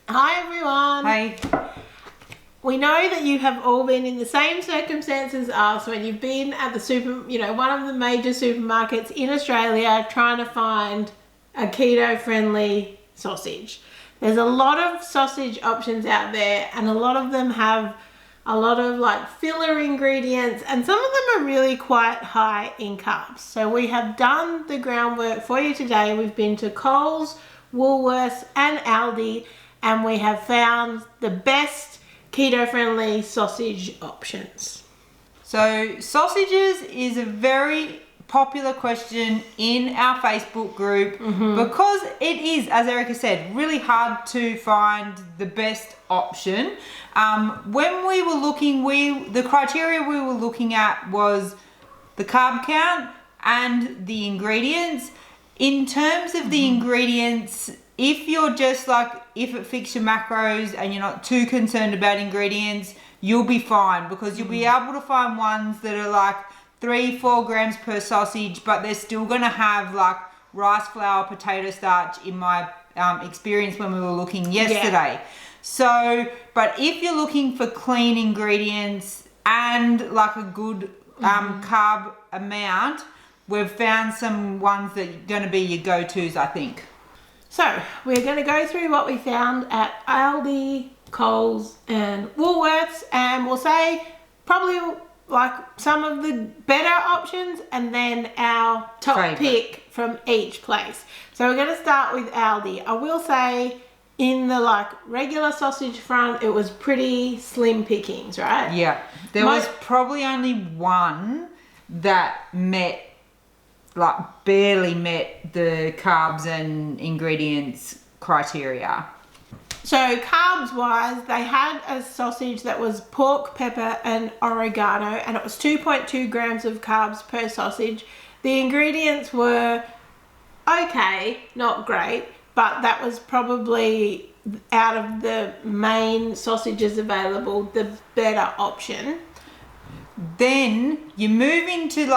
Hi everyone. Hey. We know that you have all been in the same circumstances as us when you've been at the one of the major supermarkets in Australia trying to find a keto-friendly sausage. There's a lot of sausage options out there and a lot of them have a lot of like filler ingredients and some of them are really quite high in carbs. So we have done the groundwork for you today. We've been to Coles, Woolworths and Aldi and we have found the best keto-friendly sausage options. So sausages is a very popular question in our Facebook group because it is, as Erica said, really hard to find the best option. When we were looking, the criteria we were looking at was the carb count and the ingredients. In terms of the ingredients, if you're just if it fits your macros and you're not too concerned about ingredients, you'll be fine because you'll be able to find ones that are 3-4 grams per sausage, but they're still going to have rice flour, potato starch in my experience when we were looking yesterday. Yeah. So, but if you're looking for clean ingredients and a good carb amount, we've found some ones that are going to be your go-tos, I think. So we're going to go through what we found at Aldi, Coles and Woolworths, and we'll say probably some of the better options and then our top pick from each place. So we're going to start with Aldi. I will say in the regular sausage front, it was pretty slim pickings, right? Yeah. There was probably only one that barely met the carbs and ingredients criteria. So carbs wise, they had a sausage that was pork, pepper and oregano and it was 2.2 grams of carbs per sausage. The ingredients were okay, not great, but that was probably out of the main sausages available, the better option. Then you move into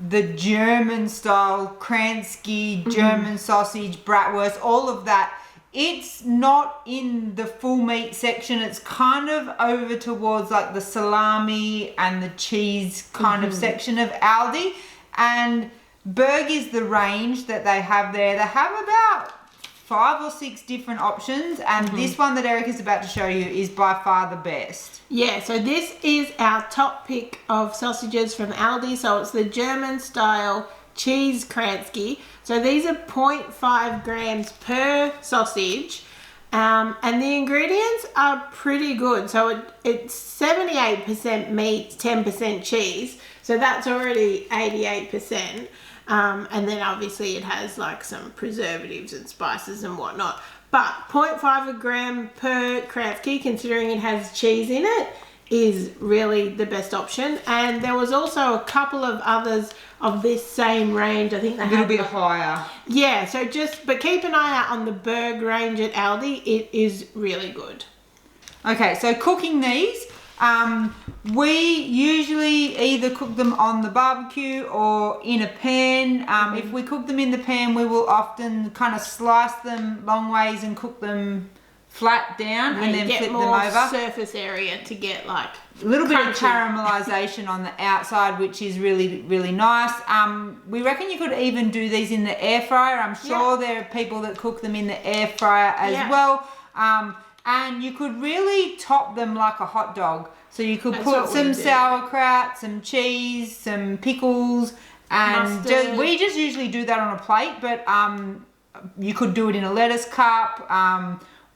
the German style, Kransky, German sausage, bratwurst, all of that. It's not in the full meat section. It's kind of over towards the salami and the cheese kind of section of Aldi. And Berg is the range that they have there. They have about 5 or 6 different options. And this one that Eric is about to show you is by far the best. Yeah, so this is our top pick of sausages from Aldi. So it's the German style cheese Kransky. So these are 0.5 grams per sausage and the ingredients are pretty good. So it's 78% meat, 10% cheese. So that's already 88%. And then obviously it has some preservatives and spices and whatnot. But 0.5 gram per Kransky, considering it has cheese in it, is really the best option. And there was also a couple of others of this same range. I think they had a little bit higher. Yeah, but keep an eye out on the Berg range at Aldi. It is really good. Okay, so cooking these, we usually either cook them on the barbecue or in a pan. If we cook them in the pan, we will often kind of slice them long ways and cook them flat down and then flip them over. Get more surface area to get a little bit of caramelization on the outside, which is really, really nice. We reckon you could even do these in the air fryer. I'm sure there are people that cook them in the air fryer as well. And you could really top them like a hot dog. So you could put some sauerkraut, some cheese, some pickles, and we just usually do that on a plate, but you could do it in a lettuce cup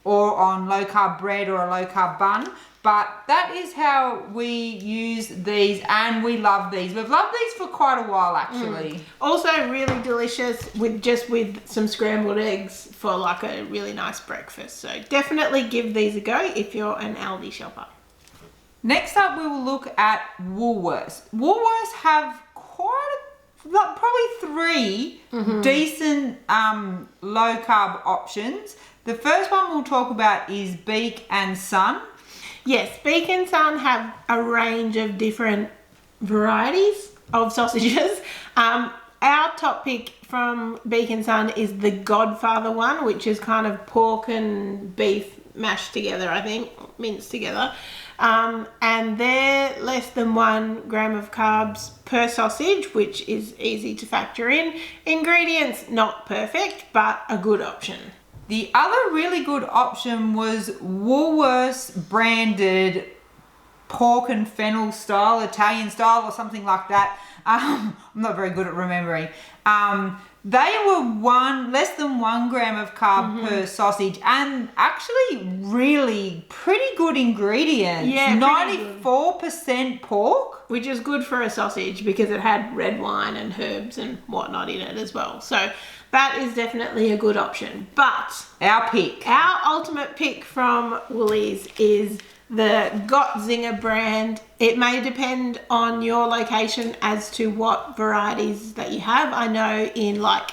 or on low carb bread or a low carb bun. But that is how we use these and we love these. We've loved these for quite a while actually. Also really delicious with some scrambled eggs for a really nice breakfast. So definitely give these a go if you're an Aldi shopper. Next up we will look at Woolworths. Woolworths have probably 3 decent low carb options. The first one we'll talk about is Beek and Son. Yes, Beek and Son have a range of different varieties of sausages. Our top pick from Beek and Son is the Godfather one, which is kind of pork and beef mashed together, I think, minced together. And they're less than 1 gram of carbs per sausage, which is easy to factor in. Ingredients, not perfect, but a good option. The other really good option was Woolworths branded pork and fennel style, Italian style or something like that. I'm not very good at remembering. They were less than 1 gram of carb per sausage, and actually really pretty good ingredients. Yeah, 94% pork. Which is good for a sausage because it had red wine and herbs and whatnot in it as well. So that is definitely a good option. But our ultimate pick from Woolies is the Gotzinger brand. It may depend on your location as to what varieties that you have. I know in like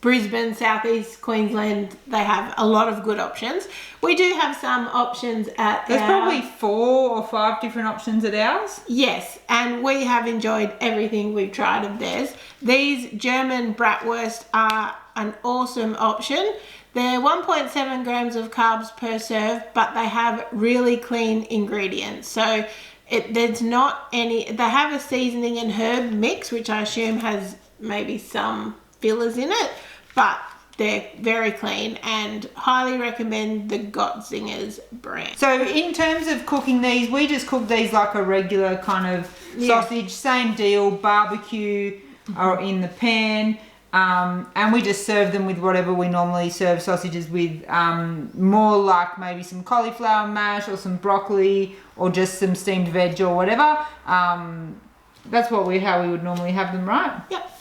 Brisbane, Southeast Queensland, they have a lot of good options. We do have some options at There's probably 4 or 5 different options at ours. Yes, and we have enjoyed everything we've tried of theirs. These German bratwurst are an awesome option. They're 1.7 grams of carbs per serve, but they have really clean ingredients. So there's not any, they have a seasoning and herb mix, which I assume has maybe some fillers in it, but they're very clean and highly recommend the Gotzingers brand. So in terms of cooking these, we just cook these like a regular kind of sausage, same deal, barbecue or in the pan. And we just serve them with whatever we normally serve sausages with, more like maybe some cauliflower mash or some broccoli or just some steamed veg or whatever. That's how we would normally have them, right? Yep.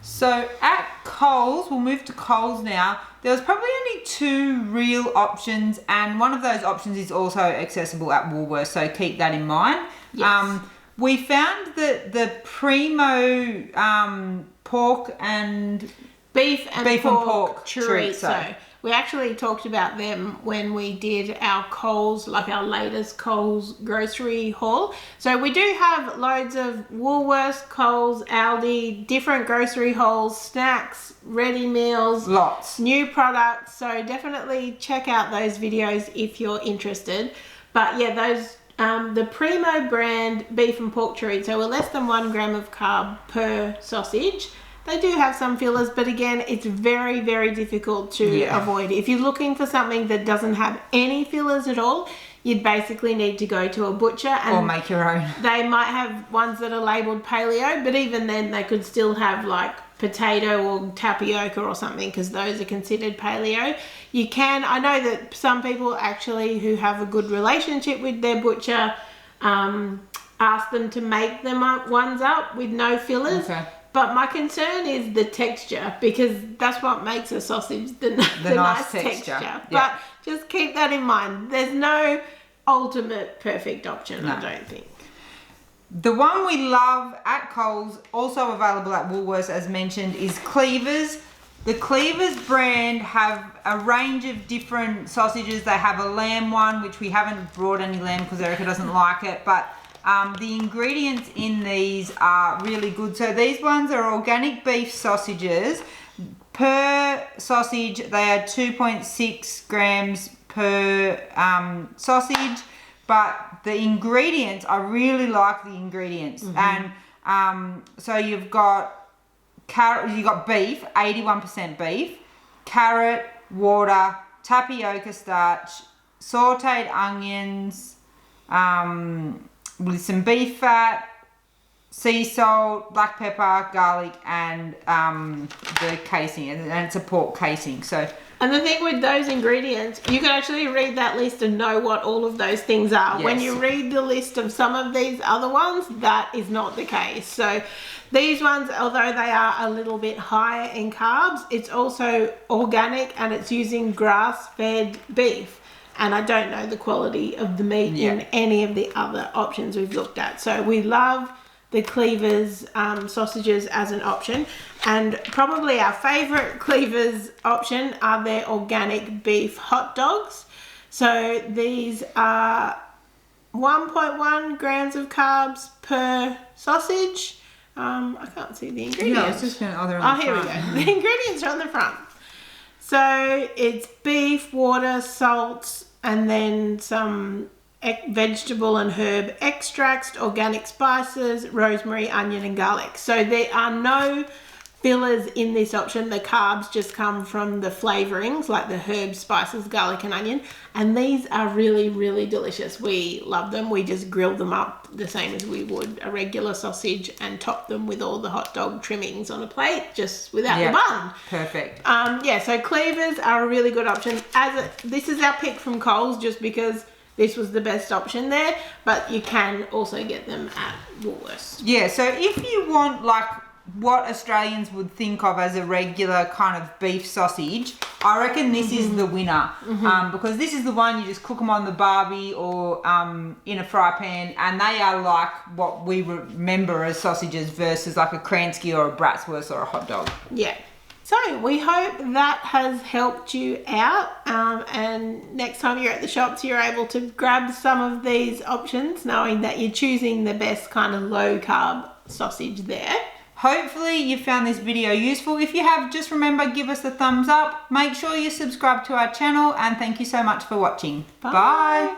So at Coles, we'll move to Coles now. There was probably only 2 real options, and one of those options is also accessible at Woolworths, so keep that in mind. Yes. We found that the Primo pork and beef and pork chorizo. We actually talked about them when we did our Coles, like our latest Coles grocery haul. So we do have loads of Woolworths, Coles, Aldi, different grocery hauls, snacks, ready meals, lots, new products. So definitely check out those videos if you're interested. But yeah, those the Primo brand beef and pork chorizo were less than 1 gram of carb per sausage. They do have some fillers, but again, it's very, very difficult to avoid. If you're looking for something that doesn't have any fillers at all, you'd basically need to go to a butcher and or make your own. They might have ones that are labelled paleo, but even then they could still have like potato or tapioca or something, because those are considered paleo. You can, I know that some people actually who have a good relationship with their butcher ask them to make them ones up with no fillers. Okay. But my concern is the texture, because that's what makes a sausage the nice texture. Yeah. But just keep that in mind. There's no ultimate perfect option, No. I don't think. The one we love at Coles, also available at Woolworths as mentioned, is Cleavers. The Cleavers brand have a range of different sausages. They have a lamb one, which we haven't brought any lamb because Erica doesn't like it, but the ingredients in these are really good. So these ones are organic beef sausages. Per sausage, they are 2.6 grams per sausage. But the ingredients, I really like the ingredients. And so you've got carrot, you've got beef, 81% beef, carrot, water, tapioca starch, sauteed onions, with some beef fat, sea salt, black pepper, garlic, and the casing, and it's a pork casing. So. And the thing with those ingredients, you can actually read that list and know what all of those things are. Yes. When you read the list of some of these other ones, that is not the case. So these ones, although they are a little bit higher in carbs, it's also organic and it's using grass-fed beef. And I don't know the quality of the meat in any of the other options we've looked at. So we love the Cleavers sausages as an option, and probably our favorite Cleavers option are their organic beef hot dogs. So these are 1.1 grams of carbs per sausage. I can't see the ingredients. No, it's just going to other on the here front. we go. The ingredients are on the front. So it's beef, water, salt, and then some vegetable and herb extracts, organic spices, rosemary, onion, and garlic. So there are no fillers in this option. The carbs just come from the flavorings, like the herbs, spices, garlic, and onion. And these are really, really delicious. We love them. We just grill them up the same as we would a regular sausage and top them with all the hot dog trimmings on a plate, just without the bun. Perfect. Yeah, so cleavers are a really good option. This is our pick from Coles, just because this was the best option there, but you can also get them at Woolworths. Yeah, so if you want like what Australians would think of as a regular kind of beef sausage, I reckon this is the winner, because this is the one you just cook them on the barbie or in a fry pan, and they are like what we remember as sausages versus like a Kransky or a Bratwurst or a hot dog. Yeah. So we hope that has helped you out, and next time you're at the shops you're able to grab some of these options, knowing that you're choosing the best kind of low carb sausage there. Hopefully you found this video useful. If you have, just remember, give us a thumbs up. Make sure you subscribe to our channel, and thank you so much for watching. Bye.